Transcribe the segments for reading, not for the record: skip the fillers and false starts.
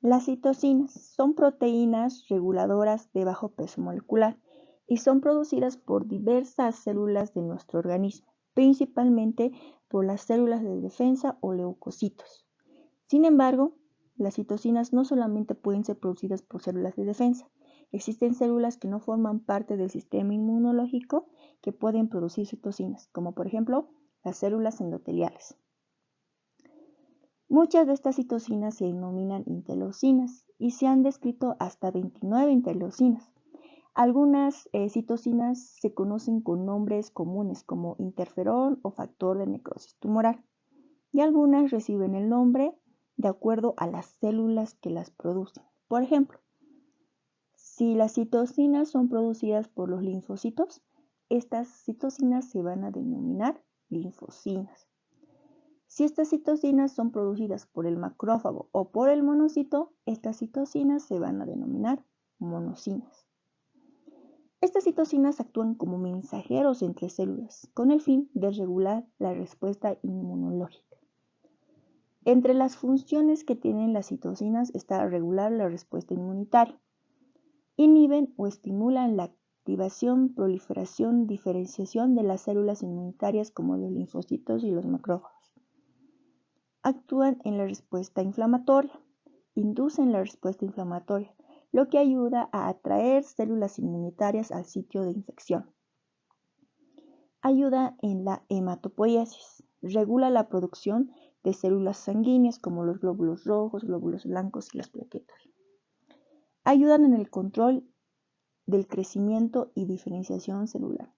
Las citocinas son proteínas reguladoras de bajo peso molecular y son producidas por diversas células de nuestro organismo, principalmente por las células de defensa o leucocitos. Sin embargo, las citocinas no solamente pueden ser producidas por células de defensa. Existen células que no forman parte del sistema inmunológico que pueden producir citocinas, como por ejemplo las células endoteliales. Muchas de estas citocinas se denominan interleucinas y se han descrito hasta 29 interleucinas. Algunas citocinas se conocen con nombres comunes como interferón o factor de necrosis tumoral y algunas reciben el nombre de acuerdo a las células que las producen. Por ejemplo, si las citocinas son producidas por los linfocitos, estas citocinas se van a denominar linfocinas. Si estas citocinas son producidas por el macrófago o por el monocito, estas citocinas se van a denominar monocinas. Estas citocinas actúan como mensajeros entre células con el fin de regular la respuesta inmunológica. Entre las funciones que tienen las citocinas está regular la respuesta inmunitaria. Inhiben o estimulan la activación, proliferación, diferenciación de las células inmunitarias como los linfocitos y los macrófagos. Actúan en la respuesta inflamatoria, inducen la respuesta inflamatoria, lo que ayuda a atraer células inmunitarias al sitio de infección. Ayuda en la hematopoiesis, regula la producción de células sanguíneas como los glóbulos rojos, glóbulos blancos y las plaquetas. Ayudan en el control del crecimiento y diferenciación celular.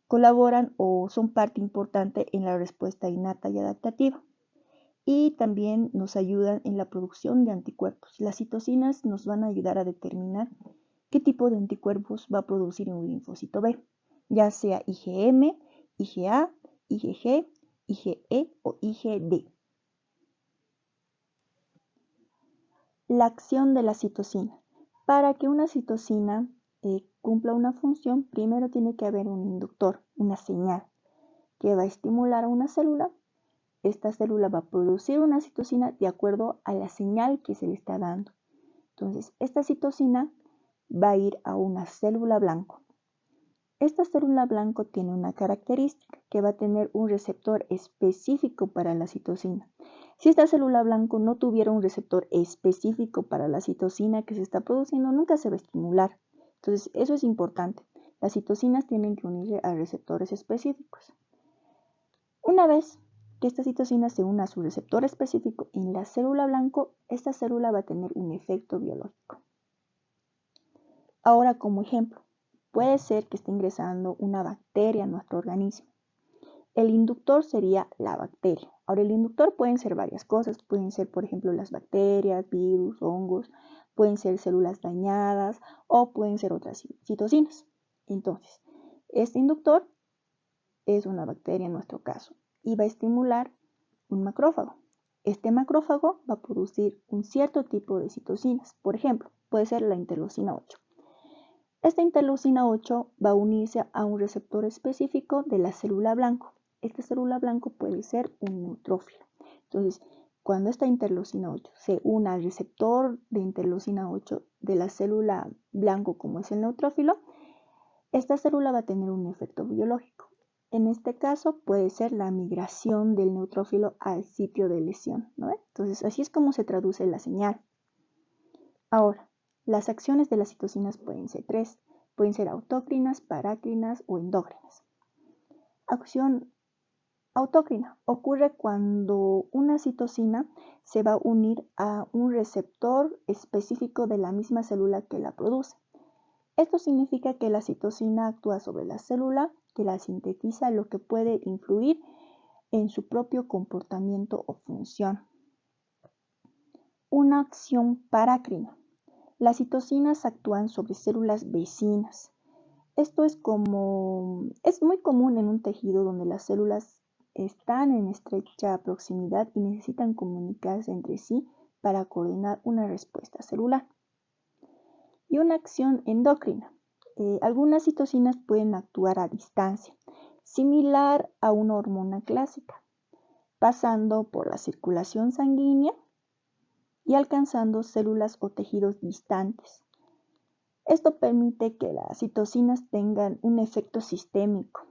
Colaboran o son parte importante en la respuesta innata y adaptativa. Y también nos ayudan en la producción de anticuerpos. Las citocinas nos van a ayudar a determinar qué tipo de anticuerpos va a producir un linfocito B, ya sea IgM, IgA, IgG, IgE o IgD. La acción de la citocina. Para que una citocina cumpla una función, primero tiene que haber un inductor, una señal, que va a estimular a una célula. Esta célula va a producir una citocina de acuerdo a la señal que se le está dando. Entonces, esta citocina va a ir a una célula blanco. Esta célula blanco tiene una característica que va a tener un receptor específico para la citocina. Si esta célula blanco no tuviera un receptor específico para la citocina que se está produciendo, nunca se va a estimular. Entonces, eso es importante. Las citocinas tienen que unirse a receptores específicos. Una vez que esta citocina se una a su receptor específico en la célula blanco, esta célula va a tener un efecto biológico. Ahora, como ejemplo, puede ser que esté ingresando una bacteria a nuestro organismo. El inductor sería la bacteria. Ahora, el inductor pueden ser varias cosas. Pueden ser, por ejemplo, las bacterias, virus, hongos, pueden ser células dañadas o pueden ser otras citocinas. Entonces, este inductor es una bacteria en nuestro caso y va a estimular un macrófago. Este macrófago va a producir un cierto tipo de citocinas. Por ejemplo, puede ser la interleucina 8. Esta interleucina 8 va a unirse a un receptor específico de la célula blanco. Esta célula blanco puede ser un neutrófilo. Entonces, cuando esta interleucina 8 se una al receptor de interleucina 8 de la célula blanco como es el neutrófilo, esta célula va a tener un efecto biológico. En este caso puede ser la migración del neutrófilo al sitio de lesión, ¿no? Entonces, así es como se traduce la señal. Ahora, las acciones de las citocinas pueden ser tres. Pueden ser autócrinas, parácrinas o endócrinas. Acción autócrina ocurre cuando una citocina se va a unir a un receptor específico de la misma célula que la produce. Esto significa que la citocina actúa sobre la célula que la sintetiza, lo que puede influir en su propio comportamiento o función. Una acción parácrina. Las citocinas actúan sobre células vecinas. Esto es muy común en un tejido donde las células están en estrecha proximidad y necesitan comunicarse entre sí para coordinar una respuesta celular. Y una acción endocrina. Algunas citocinas pueden actuar a distancia, similar a una hormona clásica, pasando por la circulación sanguínea y alcanzando células o tejidos distantes. Esto permite que las citocinas tengan un efecto sistémico.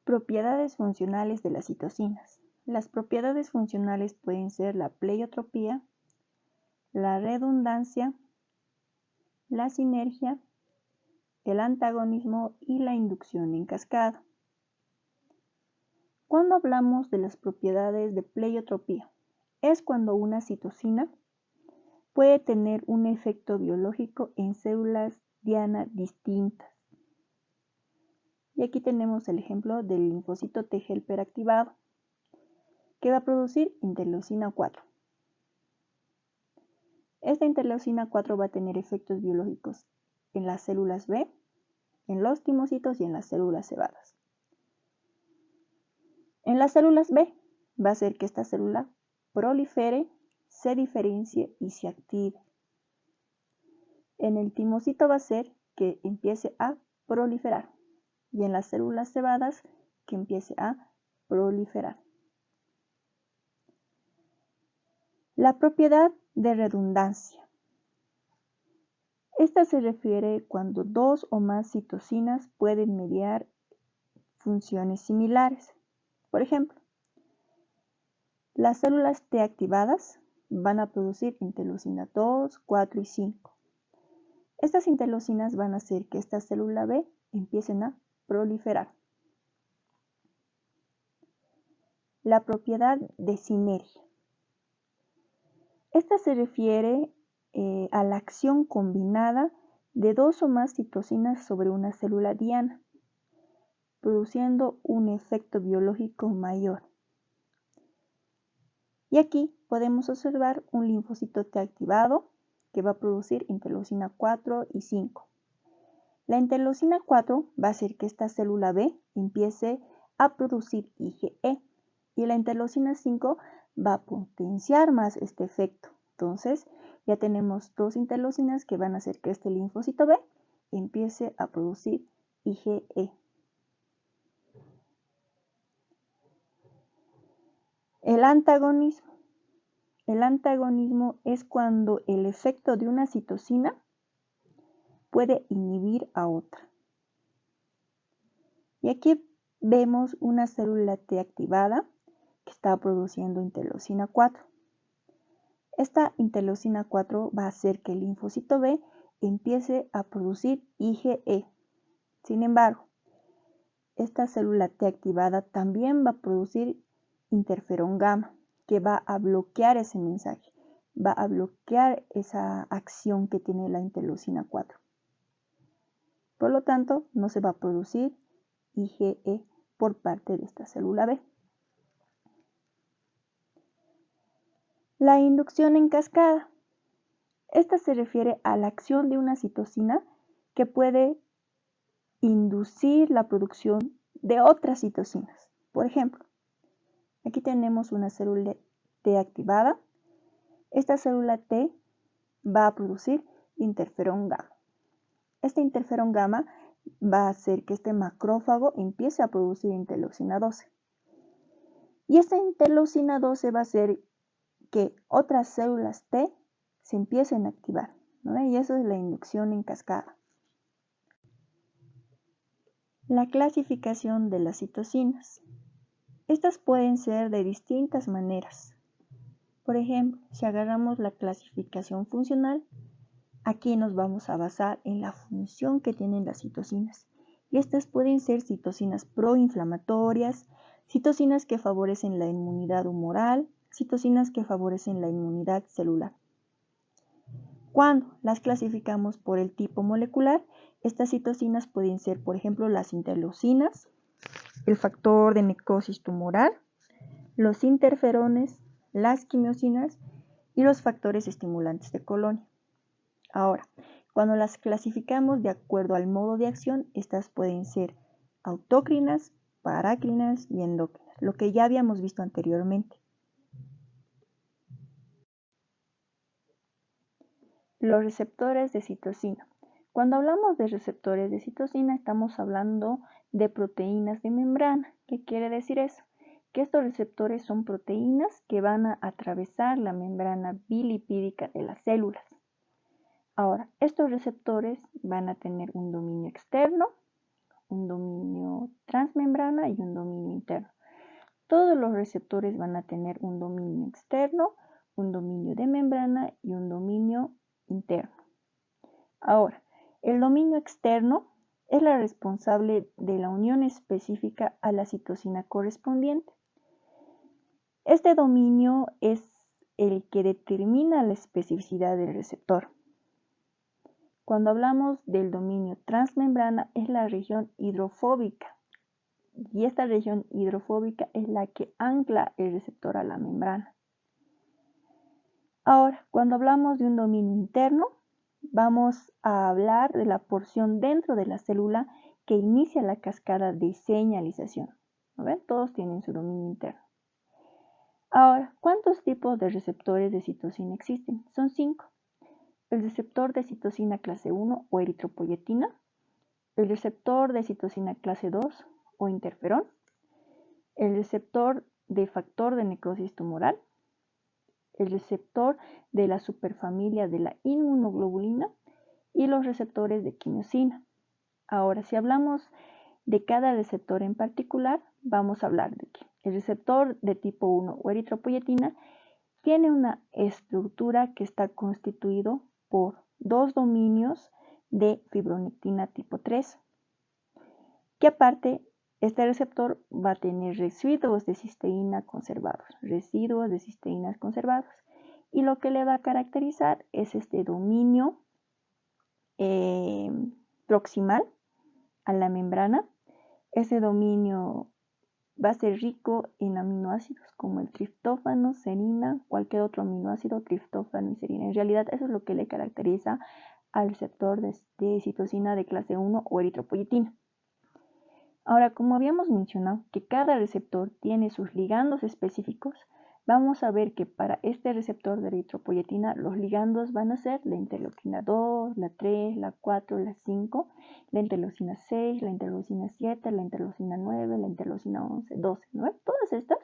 Propiedades funcionales de las citocinas. Las propiedades funcionales pueden ser la pleiotropía, la redundancia, la sinergia, el antagonismo y la inducción en cascada. Cuando hablamos de las propiedades de pleiotropía, es cuando una citocina puede tener un efecto biológico en células diana distintas. Y aquí tenemos el ejemplo del linfocito T helper activado, que va a producir interleucina 4. Esta interleucina 4 va a tener efectos biológicos en las células B, en los timocitos y en las células cebadas. En las células B va a hacer que esta célula prolifere, se diferencie y se active. En el timocito va a hacer que empiece a proliferar y en las células cebadas que empiece a proliferar. La propiedad de redundancia. Esta se refiere cuando dos o más citocinas pueden mediar funciones similares. Por ejemplo, las células T activadas van a producir interleucina 2, 4 y 5. Estas interleucinas van a hacer que esta célula B empiecen a proliferar. La propiedad de sinergia. Esta se refiere a la acción combinada de dos o más citocinas sobre una célula diana, produciendo un efecto biológico mayor. Y aquí podemos observar un linfocito T activado que va a producir interleucina 4 y 5. La interleucina 4 va a hacer que esta célula B empiece a producir IgE y la interleucina 5 va a potenciar más este efecto. Entonces ya tenemos dos interleucinas que van a hacer que este linfocito B empiece a producir IgE. El antagonismo. El antagonismo es cuando el efecto de una citocina puede inhibir a otra. Y aquí vemos una célula T activada que está produciendo interleucina 4. Esta interleucina 4 va a hacer que el linfocito B empiece a producir IgE. Sin embargo, esta célula T activada también va a producir interferón gamma, que va a bloquear ese mensaje, va a bloquear esa acción que tiene la interleucina 4. Por lo tanto, no se va a producir IgE por parte de esta célula B. La inducción en cascada. Esta se refiere a la acción de una citocina que puede inducir la producción de otras citocinas. Por ejemplo, aquí tenemos una célula T activada. Esta célula T va a producir interferón gamma. Este interferón gamma va a hacer que este macrófago empiece a producir interleucina 12. Y esta interleucina 12 va a hacer que otras células T se empiecen a activar, ¿no? Y eso es la inducción en cascada. La clasificación de las citocinas. Estas pueden ser de distintas maneras. Por ejemplo, si agarramos la clasificación funcional, aquí nos vamos a basar en la función que tienen las citocinas. Y estas pueden ser citocinas proinflamatorias, citocinas que favorecen la inmunidad humoral, citocinas que favorecen la inmunidad celular. Cuando las clasificamos por el tipo molecular, estas citocinas pueden ser, por ejemplo, las interleucinas, el factor de necrosis tumoral, los interferones, las quimiosinas y los factores estimulantes de colonia. Ahora, cuando las clasificamos de acuerdo al modo de acción, estas pueden ser autócrinas, parácrinas y endócrinas, lo que ya habíamos visto anteriormente. Los receptores de citocina. Cuando hablamos de receptores de citocina, estamos hablando de proteínas de membrana. ¿Qué quiere decir eso? que estos receptores son proteínas que van a atravesar la membrana bilipídica de las células. Ahora, estos receptores van a tener un dominio externo, un dominio transmembrana y un dominio interno. Todos los receptores van a tener un dominio externo, un dominio de membrana y un dominio interno. Ahora, el dominio externo es la responsable de la unión específica a la citosina correspondiente. Este dominio es el que determina la especificidad del receptor. Cuando hablamos del dominio transmembrana es la región hidrofóbica y esta región hidrofóbica es la que ancla el receptor a la membrana. Ahora, cuando hablamos de un dominio interno, vamos a hablar de la porción dentro de la célula que inicia la cascada de señalización. ¿No ven? Todos tienen su dominio interno. Ahora, ¿cuántos tipos de receptores de citosina existen? Son 5. El receptor de citosina clase 1 o eritropoyetina, el receptor de citosina clase 2 o interferón, el receptor de factor de necrosis tumoral, el receptor de la superfamilia de la inmunoglobulina y los receptores de quimiosina. Ahora, si hablamos de cada receptor en particular, vamos a hablar de que el receptor de tipo 1 o eritropoyetina tiene una estructura que está constituido por 2 dominios de fibronectina tipo 3, que aparte este receptor va a tener residuos de cisteína conservados, y lo que le va a caracterizar es este dominio proximal a la membrana. Ese dominio va a ser rico en aminoácidos como el triptófano, serina, cualquier otro aminoácido, triptófano y serina. En realidad eso es lo que le caracteriza al receptor de citosina de clase 1 o eritropoyetina. Ahora, como habíamos mencionado que cada receptor tiene sus ligandos específicos, vamos a ver que para este receptor de eritropoyetina los ligandos van a ser la interleucina 2, la 3, la 4, la 5, la interleucina 6, la interleucina 7, la interleucina 9, la interleucina 11, 12, ¿no? Todas estas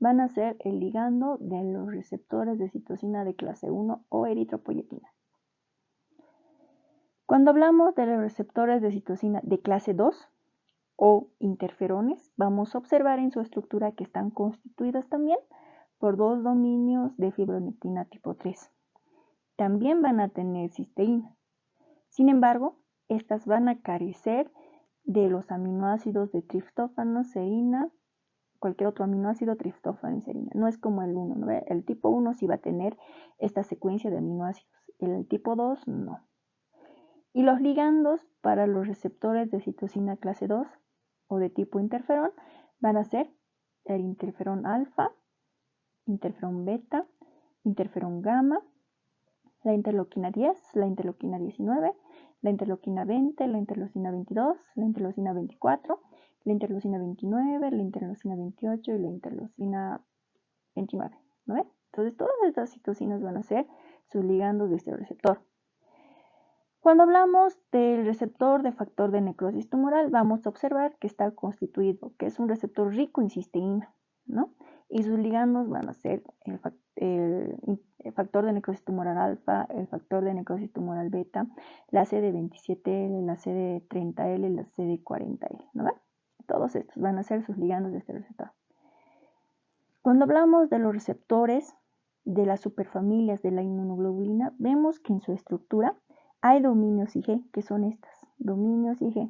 van a ser el ligando de los receptores de citosina de clase 1 o eritropoyetina. Cuando hablamos de los receptores de citosina de clase 2, o interferones, vamos a observar en su estructura que están constituidas también por 2 dominios de fibronectina tipo 3. También van a tener cisteína. Sin embargo, estas van a carecer de los aminoácidos de triptófano, serina, cualquier otro aminoácido, triptófano y serina. No es como el 1, ¿no? El tipo 1 sí va a tener esta secuencia de aminoácidos, el tipo 2 no. Y los ligandos para los receptores de citosina clase 2 o de tipo interferón van a ser el interferón alfa, interferón beta, interferón gamma, la interleuquina 10, la interleuquina 19, la interleuquina 20, la interleucina 22, la interleucina 24, la interleucina 29, la interleucina 28 y la interleucina 29. ¿No ven? Entonces todas estas citocinas van a ser sus ligandos de este receptor. Cuando hablamos del receptor de factor de necrosis tumoral, vamos a observar que está constituido, que es un receptor rico en cisteína, ¿no? Y sus ligandos van a ser el factor de necrosis tumoral alfa, el factor de necrosis tumoral beta, la CD27L, la CD30L, la CD40L, ¿no? Todos estos van a ser sus ligandos de este receptor. Cuando hablamos de los receptores de las superfamilias de la inmunoglobulina, vemos que en su estructura hay dominios IG, que son estas, dominios IG.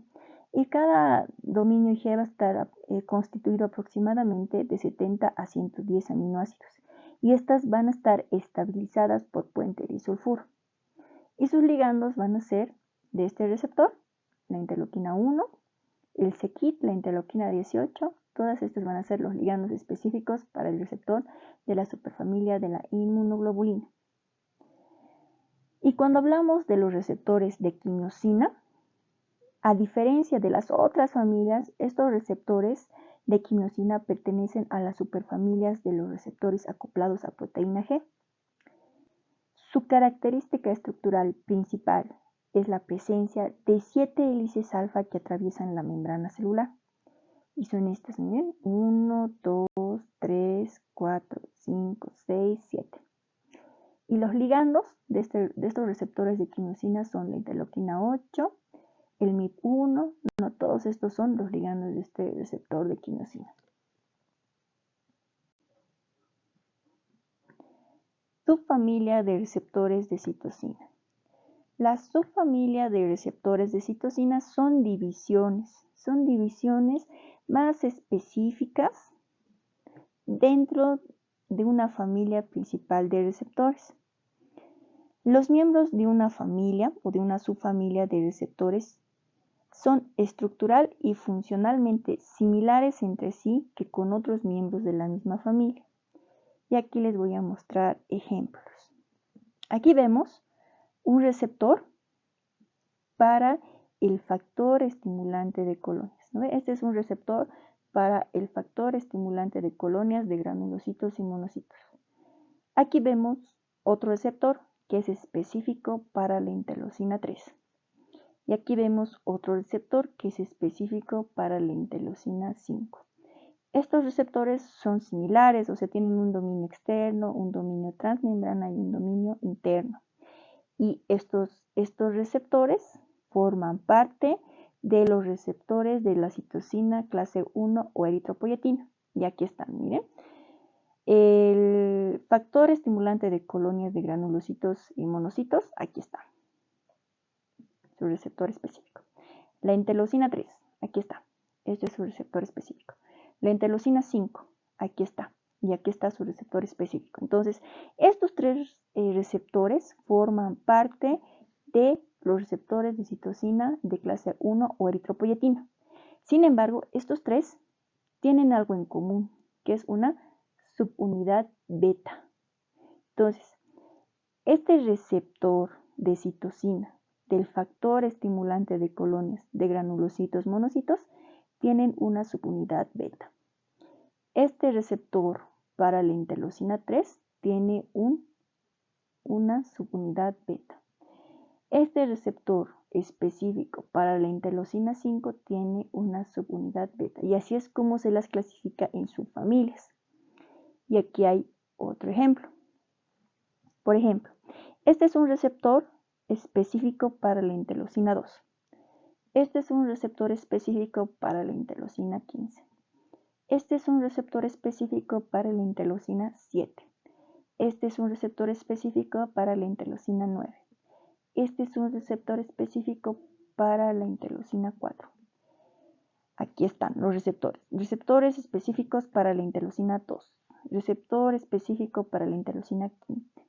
Y cada dominio IG va a estar constituido aproximadamente de 70 a 110 aminoácidos. Y estas van a estar estabilizadas por puente disulfuro. Y sus ligandos van a ser de este receptor, la interleuquina 1, el c-KIT, la interleuquina 18, todas estas van a ser los ligandos específicos para el receptor de la superfamilia de la inmunoglobulina. Y cuando hablamos de los receptores de quimiosina, a diferencia de las otras familias, estos receptores de quimiosina pertenecen a las superfamilias de los receptores acoplados a proteína G. Su característica estructural principal es la presencia de 7 hélices alfa que atraviesan la membrana celular. Y son estas, miren, 1, 2, 2, 3, 4, 5, 6, 7. Y los ligandos de estos receptores de quinosina son la interleuquina 8, el MIP1, no, todos estos son los ligandos de este receptor de quinosina. Subfamilia de receptores de citosina. La subfamilia de receptores de citosina son divisiones más específicas dentro de una familia principal de receptores. Los miembros de una familia o de una subfamilia de receptores son estructural y funcionalmente similares entre sí que con otros miembros de la misma familia. Y aquí les voy a mostrar ejemplos. Aquí vemos un receptor para el factor estimulante de colonias, ¿no? Este es un receptor para el factor estimulante de colonias de granulocitos y monocitos. Aquí vemos otro receptor que es específico para la interleucina 3. Y aquí vemos otro receptor que es específico para la interleucina 5. Estos receptores son similares, o sea, tienen un dominio externo, un dominio transmembrana y un dominio interno. Y estos receptores forman parte de los receptores de la citosina clase 1 o eritropoyetina. Y aquí están, miren. El factor estimulante de colonias de granulocitos y monocitos, aquí está. Su receptor específico. La interleucina 3, aquí está. Este es su receptor específico. La interleucina 5, aquí está. Y aquí está su receptor específico. Entonces, estos tres receptores forman parte de los receptores de citosina de clase 1 o eritropoyetina. Sin embargo, estos tres tienen algo en común, que es una subunidad beta. Entonces, este receptor de citosina del factor estimulante de colonias de granulocitos monocitos tienen una subunidad beta. Este receptor para la interleucina 3 tiene una subunidad beta. Este receptor específico para la interleucina 5 tiene una subunidad beta. Y así es como se las clasifica en subfamilias. Y aquí hay otro ejemplo. Por ejemplo, este es un receptor específico para la interleucina 2. Este es un receptor específico para la interleucina 15. Este es un receptor específico para la interleucina 7. Este es un receptor específico para la interleucina 9. Este es un receptor específico para la interleucina 4. Aquí están los receptores. Receptores específicos para la interleucina 2. Receptor específico para la interleucina 15.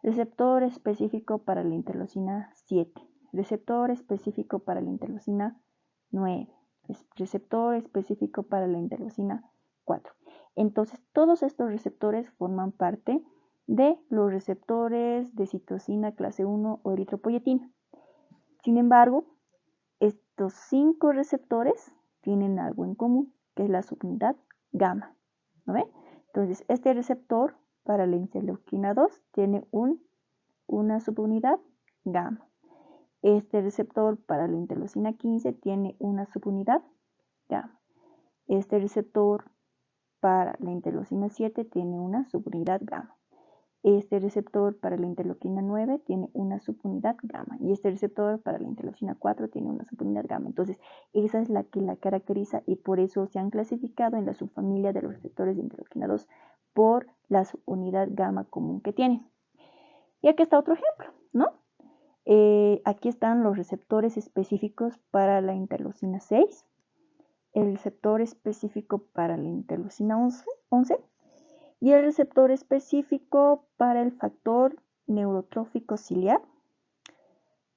Receptor específico para la interleucina 7. Receptor específico para la interleucina 9. Receptor específico para la interleucina 4. Entonces, todos estos receptores forman parte de los receptores de citosina clase 1 o eritropoyetina. Sin embargo, estos 5 receptores tienen algo en común, que es la subunidad gamma. ¿No ven? Entonces, este receptor para la interleuquina 2 tiene una subunidad gamma. Este receptor para la interleucina 15 tiene una subunidad gamma. Este receptor para la interleucina 7 tiene una subunidad gamma. Este receptor para la interleuquina 9 tiene una subunidad gamma. Y este receptor para la interleucina 4 tiene una subunidad gamma. Entonces, esa es la que la caracteriza y por eso se han clasificado en la subfamilia de los receptores de interleuquina 2 por la subunidad gamma común que tienen. Y aquí está otro ejemplo, ¿no? Aquí están los receptores específicos para la interleucina 6, el receptor específico para la interleucina 11 y el receptor específico para el factor neurotrófico ciliar,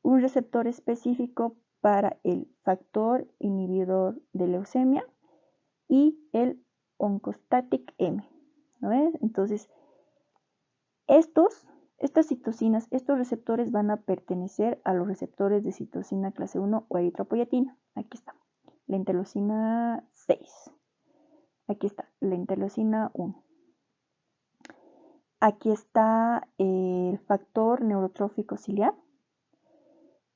un receptor específico para el factor inhibidor de leucemia y el oncostatic M. ¿No ves? Entonces, estas citosinas, estos receptores van a pertenecer a los receptores de citosina clase 1 o eritropoyetina. Aquí está, la interleucina 6. Aquí está, la interleucina 1. Aquí está el factor neurotrófico ciliar.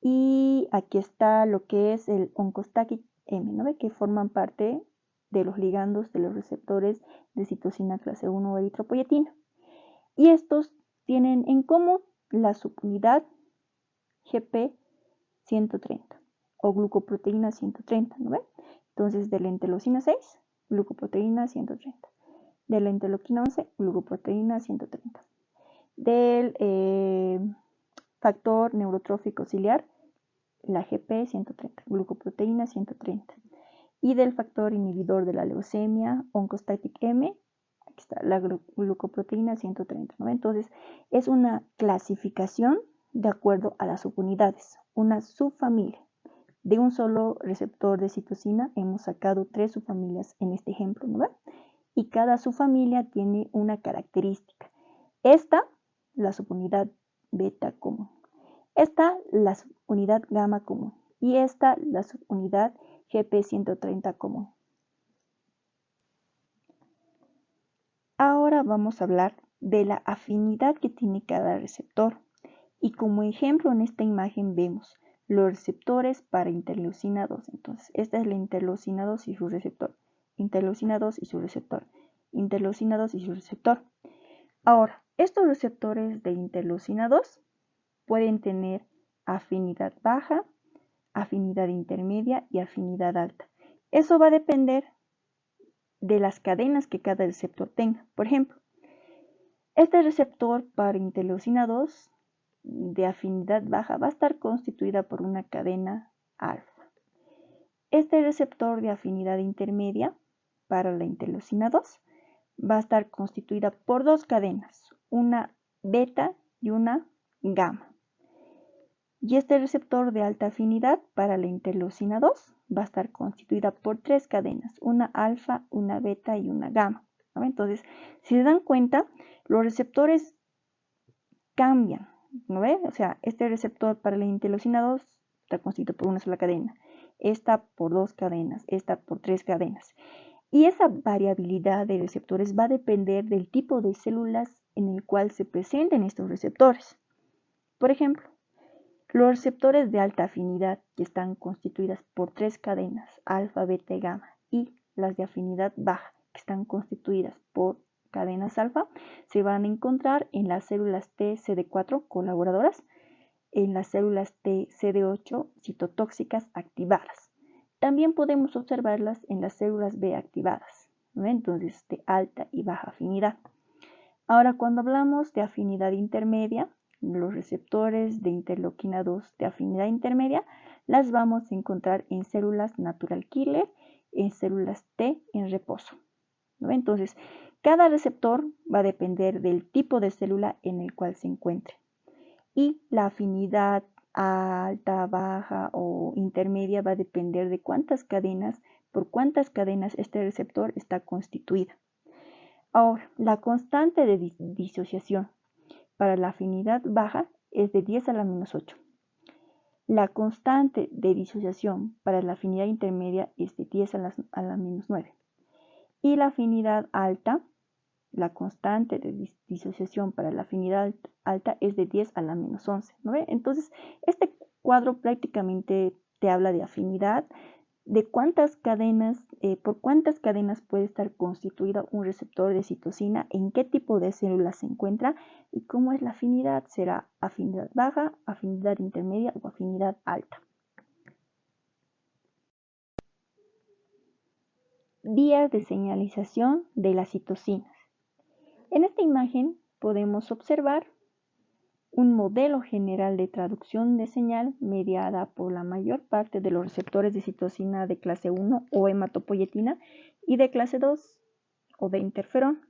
Y aquí está lo que es el oncostatic M, ¿no ve? Que forman parte de los ligandos de los receptores de citosina clase 1 o eritropoyetina. Y estos tienen en común la subunidad GP130 o glucoproteína 130, ¿no ven? Entonces, de la interleucina 6, glucoproteína 130. De la interleuquina 11, glucoproteína 130. Del factor neurotrófico ciliar, la GP130, glucoproteína 130. Y del factor inhibidor de la leucemia, oncostatic M, aquí está la glucoproteína 130, ¿no? Entonces, es una clasificación de acuerdo a las subunidades, una subfamilia. De un solo receptor de citosina hemos sacado 3 subfamilias en este ejemplo, ¿no? Y cada subfamilia tiene una característica. Esta, la subunidad beta común. Esta, la subunidad gamma común. Y esta, la subunidad GP130 común. Ahora vamos a hablar de la afinidad que tiene cada receptor. Y como ejemplo en esta imagen vemos los receptores para interleucina 2. Entonces, esta es la interleucina 2 y su receptor. Interleucina 2 y su receptor. Interleucina 2 y su receptor. Ahora, estos receptores de interleucina 2 pueden tener afinidad baja, afinidad intermedia y afinidad alta. Eso va a depender de las cadenas que cada receptor tenga. Por ejemplo, este receptor para interleucina 2 de afinidad baja va a estar constituida por una cadena alfa. Este receptor de afinidad intermedia para la interleucina 2 va a estar constituida por 2 cadenas, una beta y una gamma. Y este receptor de alta afinidad para la interleucina 2 va a estar constituida por 3 cadenas, una alfa, una beta y una gamma, ¿no? Entonces, si se dan cuenta, los receptores cambian, ¿no ve? O sea, este receptor para la interleucina 2 está constituido por una sola cadena, esta por 2 cadenas, esta por 3 cadenas. Y esa variabilidad de receptores va a depender del tipo de células en el cual se presenten estos receptores. Por ejemplo, los receptores de alta afinidad, que están constituidas por 3 cadenas, alfa, beta y gamma, y las de afinidad baja, que están constituidas por cadenas alfa, se van a encontrar en las células T CD4 colaboradoras, en las células T CD8 citotóxicas activadas. También podemos observarlas en las células B activadas, ¿no? Entonces, de alta y baja afinidad. Ahora, cuando hablamos de afinidad intermedia, los receptores de interleuquina 2 de afinidad intermedia las vamos a encontrar en células natural killer, en células T en reposo, ¿no? Entonces, cada receptor va a depender del tipo de célula en el cual se encuentre. Y la afinidad alta, baja o intermedia va a depender de por cuántas cadenas este receptor está constituido. Ahora, la constante de disociación para la afinidad baja es de 10 a la menos 8. La constante de disociación para la afinidad intermedia es de 10 a la menos 9. Y la afinidad alta, la constante de disociación para la afinidad alta es de 10 a la menos 11, ¿no ve? Entonces, este cuadro prácticamente te habla de afinidad, de por cuántas cadenas puede estar constituido un receptor de citosina, en qué tipo de célula se encuentra y cómo es la afinidad. ¿Será afinidad baja, afinidad intermedia o afinidad alta? Vías de señalización de las citosinas. En esta imagen podemos observar un modelo general de traducción de señal mediada por la mayor parte de los receptores de citosina de clase 1 o hematopoietina y de clase 2 o de interferón.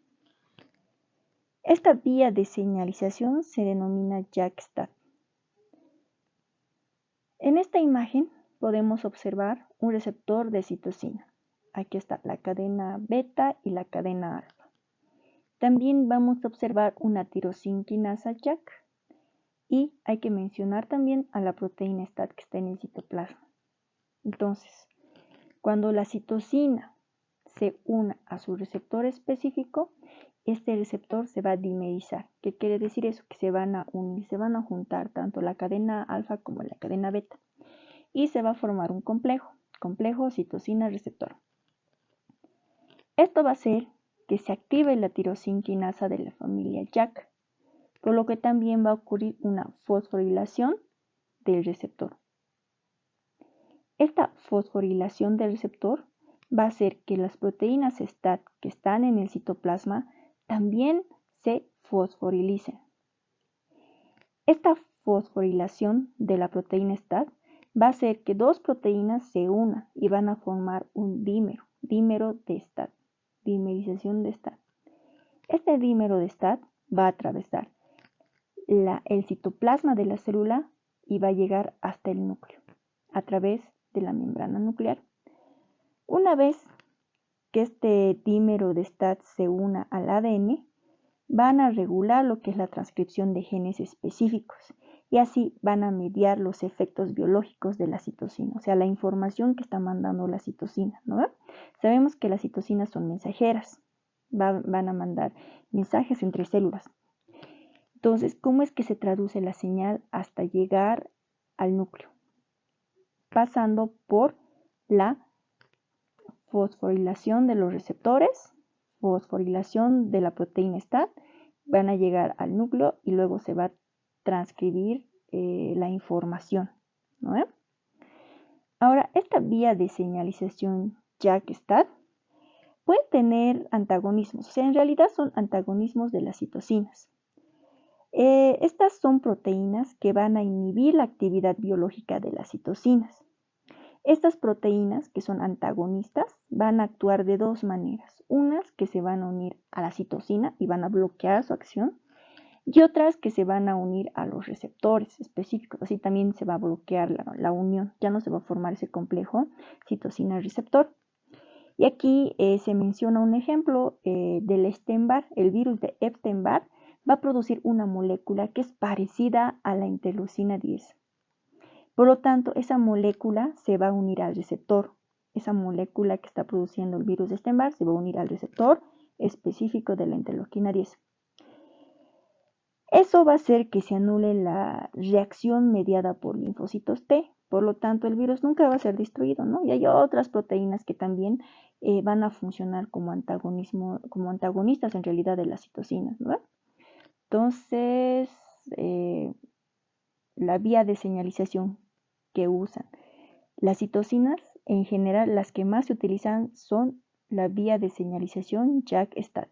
Esta vía de señalización se denomina JAK-STAT. En esta imagen podemos observar un receptor de citosina. Aquí está la cadena beta y la cadena alfa. También vamos a observar una tirosinquinasa JAK. Y hay que mencionar también a la proteína STAT que está en el citoplasma. Entonces, cuando la citosina se una a su receptor específico, este receptor se va a dimerizar. ¿Qué quiere decir eso? Que se van a unir, se van a juntar tanto la cadena alfa como la cadena beta. Y se va a formar un complejo citosina-receptor. Esto va a hacer que se active la tirosina quinasa de la familia JAK, por lo que también va a ocurrir una fosforilación del receptor. Esta fosforilación del receptor va a hacer que las proteínas STAT que están en el citoplasma también se fosforilicen. Esta fosforilación de la proteína STAT va a hacer que dos proteínas se unan y van a formar un dímero de STAT, dimerización de STAT. Este dímero de STAT va a atravesar el citoplasma de la célula y va a llegar hasta el núcleo a través de la membrana nuclear. Una vez que este dímero de STAT se una al ADN, van a regular lo que es la transcripción de genes específicos y así van a mediar los efectos biológicos de la citosina, o sea, la información que está mandando la citosina, ¿no? Sabemos que las citosinas son mensajeras, van a mandar mensajes entre células. Entonces, ¿cómo es que se traduce la señal hasta llegar al núcleo? Pasando por la fosforilación de los receptores, fosforilación de la proteína STAT, van a llegar al núcleo y luego se va a transcribir la información, ¿no? Ahora, esta vía de señalización JAK-STAT puede tener antagonismos, o sea, en realidad son antagonismos de las citocinas. Estas son proteínas que van a inhibir la actividad biológica de las citocinas. Estas proteínas, que son antagonistas, van a actuar de dos maneras. Unas que se van a unir a la citosina y van a bloquear su acción, y otras que se van a unir a los receptores específicos. Así también se va a bloquear la unión, ya no se va a formar ese complejo citosina-receptor. Y aquí se menciona un ejemplo del Epstein-Barr. El virus de Epstein-Barr va a producir una molécula que es parecida a la interleucina 10. Por lo tanto, esa molécula se va a unir al receptor. Esa molécula que está produciendo el virus de Epstein-Barr se va a unir al receptor específico de la interleucina 10. Eso va a hacer que se anule la reacción mediada por linfocitos T. Por lo tanto, el virus nunca va a ser destruido, ¿no? Y hay otras proteínas que también van a funcionar como antagonistas en realidad de las citocinas, ¿no? Entonces, la vía de señalización que usan las citocinas, en general, las que más se utilizan son la vía de señalización JAK-STAT.